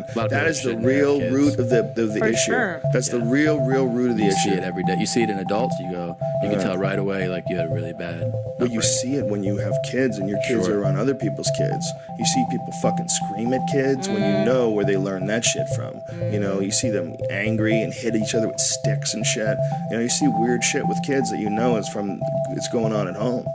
man. A lot of That people is the shouldn't have real kids. root of the For issue. sure. That's the real root of the You issue. see it every day. You see it in adults. You can tell right away, like you had a really bad. Well, you see it when you have kids and your kids Sure. are around other people's kids. You see people fucking scream at kids when you know where they learn that shit from. You know, you see them angry and hit each other with sticks and shit. You know, you see weird shit with kids that you know is from it's going on at home.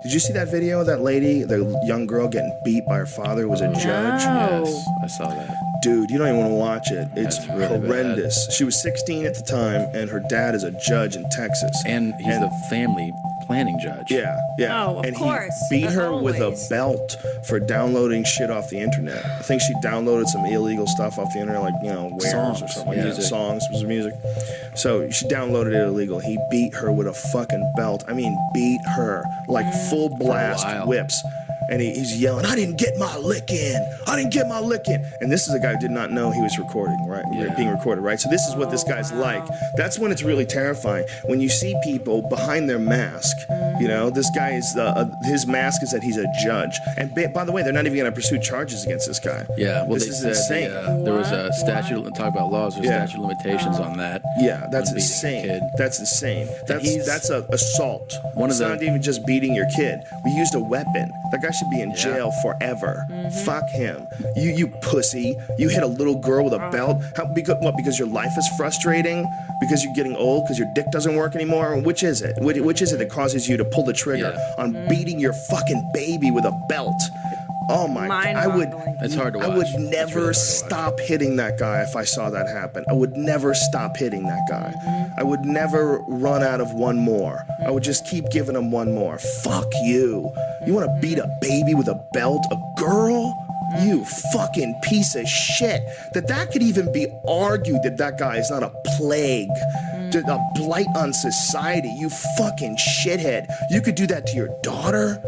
Did you see that video of that lady, the young girl getting beat by her father who was a judge? Yes, I saw that. Dude, you don't even want to watch it. It's That's really horrendous. She was 16 at the time, and her dad is a judge in Texas. And he's the family planning judge. Yeah, yeah. Oh, of and course. he beat her with a Always. belt for downloading shit off the internet. I think she downloaded some illegal stuff off the internet, like, you know, wares or Songs, something. yeah. Yeah, songs, was music. So she downloaded it illegal. He beat her with a fucking belt. I mean, beat her. Like full blast while. whips. And he's yelling, I didn't get my lick in. I didn't get my lick in. And this is a guy who did not know he was recording, right? Yeah. Being recorded, right? So this is what this guy's like. That's when it's really terrifying. When you see people behind their mask, you know, this guy is, his mask is that he's a judge. And by the way, they're not even going to pursue charges against this guy. Yeah, well, this they is said insane. there was a statute. Talk about laws. There's Yeah. statute of limitations on that. Yeah, that's on beating a insane. kid. That's insane. he's- That's a assault. One of It's the- not even just beating your kid. We used a weapon. That guy should be in jail forever. Fuck him. You pussy. You hit a little girl with a belt. How, because your life is frustrating? Because you're getting old? Because your dick doesn't work anymore? Which is it? Which is it that causes you to pull the trigger on beating your fucking baby with a belt? Oh my God. Mind-boggling. It's hard to watch. I would It's really never hard to stop hitting that guy if I saw that happen. I would never stop hitting that guy. I would never run out of one more. I would just keep giving him one more. Fuck you. You want to beat a baby with a belt? A girl? You fucking piece of shit. That could even be argued that guy is not a plague, a blight on society. You fucking shithead. You could do that to your daughter?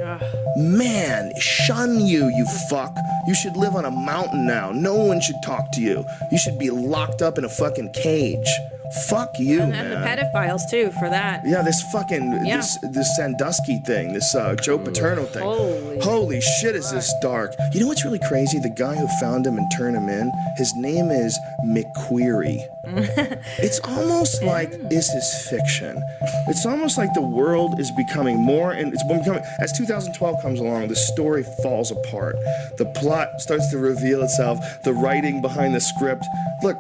Man, shun you, you fuck. You should live on a mountain now. No one should talk to you. You should be locked up in a fucking cage. Fuck you, And man. the pedophiles too for that. Yeah, this fucking Yeah. this Sandusky thing, this Joe Paterno thing. Holy shit, is this dark? You know what's really crazy? The guy who found him and turned him in, his name is McQueary. It's almost like this is fiction. It's almost like the world is becoming more, and it's becoming, as 2012 comes along, the story falls apart. The plot starts to reveal itself, the writing behind the script. Look,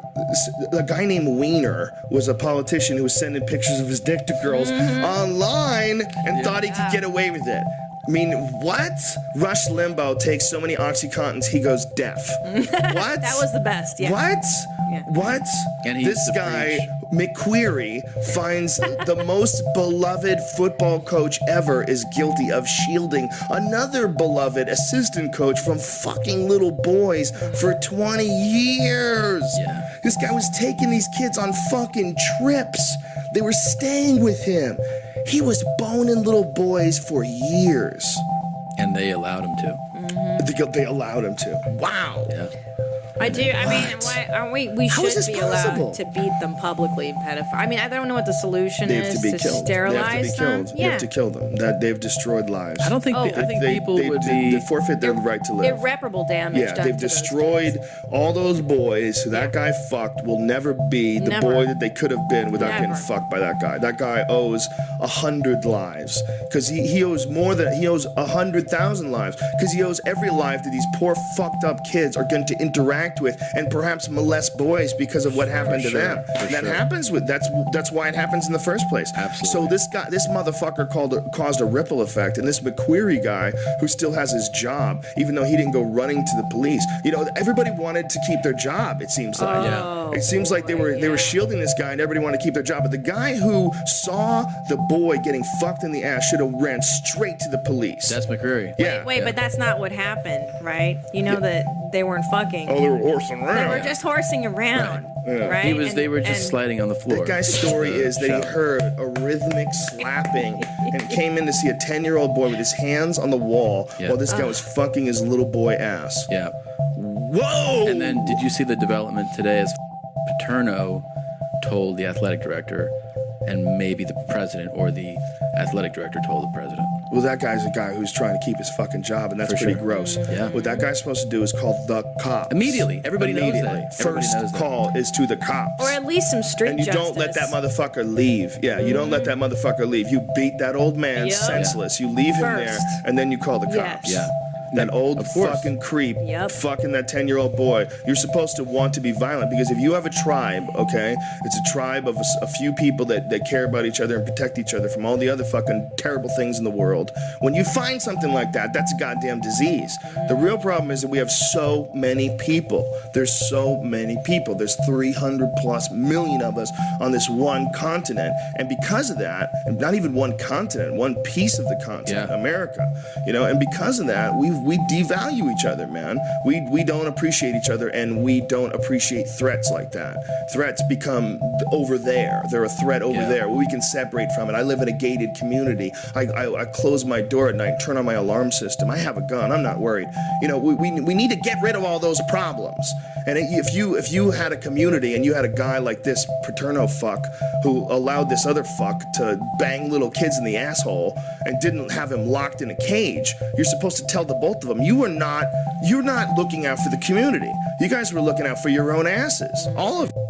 a guy named Wiener was a politician who was sending pictures of his dick to girls online and thought he could get away with it. I mean, what? Rush Limbaugh takes so many Oxycontins, he goes deaf. What? That was the best, yeah. What? Yeah. What? And he This used to guy, preach. McQueary, finds the most beloved football coach ever is guilty of shielding another beloved assistant coach from fucking little boys for 20 years. Yeah. This guy was taking these kids on fucking trips. They were staying with him. He was boning little boys for years. And they allowed him to. They allowed him to. Wow. Yeah. I do. I mean, What? why aren't we? We How should is this be possible? allowed to beat them publicly, pedophile. I mean, I don't know what the solution They have is to be killed. sterilize They have to be them. killed. You have to kill them. That they've destroyed lives. I don't think. Oh. I think they, people they, would they, be. they forfeit their right to live. Irreparable damage. Yeah, done they've to those destroyed kids. all those boys who that guy fucked will never be the Never. boy that they could have been without getting Never. fucked by that guy. That guy owes 100 lives because he owes more than he owes 100,000 lives because he owes every life that these poor fucked up kids are going to interact with and perhaps molest boys because of what happened to them. For That sure. happens with that's why it happens in the first place. Absolutely. So this motherfucker caused a ripple effect, and this McQueary guy who still has his job, even though he didn't go running to the police. You know, everybody wanted to keep their job. It seems like. Yeah. It seems like they were shielding this guy, and everybody wanted to keep their job. But the guy who saw the boy getting fucked in the ass should have ran straight to the police. That's McCreary. yeah. Wait, but that's not what happened, right? You know that they weren't fucking. Oh, they were horsing around. They were just horsing around, right? He was. And- They were just and- sliding on the floor. That guy's story is that he heard a rhythmic slapping and came in to see a 10-year-old boy with his hands on the wall Yeah. while this guy was fucking his little boy ass. Yeah. Whoa! And then, did you see the development today? As Paterno told the athletic director, and maybe the president or the athletic director told the president. Well, that guy's a guy who's trying to keep his fucking job, and that's For pretty sure. gross. Yeah. What that guy's supposed to do is call the cops. Immediately. Everybody knows Immediately. that. Everybody First knows that. call is to the cops. Or at least some street and you justice. don't let that motherfucker leave. Yeah, you don't let that motherfucker leave. You beat that old man Yep. senseless. You leave him there, First. and then you call the Yes. cops. Yeah. That old Of course. fucking creep, Yep. fucking that 10-year-old boy. You're supposed to want to be violent, because if you have a tribe, okay, it's a tribe of a few people that care about each other and protect each other from all the other fucking terrible things in the world. When you find something like that, that's a goddamn disease. The real problem is that we have so many people. There's so many people. There's 300 plus million of us on this one continent. And because of that, and not even one continent, one piece of the continent, Yeah. America, you know, and because of that, we devalue each other, man. We don't appreciate each other, and we don't appreciate threats like that. Threats become over there. They're a threat over Yeah. there. We can separate from it. I live in a gated community. I close my door at night, turn on my alarm system. I have a gun. I'm not worried. You know, we need to get rid of all those problems. And if you had a community and you had a guy like this Paterno fuck who allowed this other fuck to bang little kids in the asshole and didn't have him locked in a cage, you're supposed to tell the both of them, you're not looking out for the community. You guys were looking out for your own asses. All of you.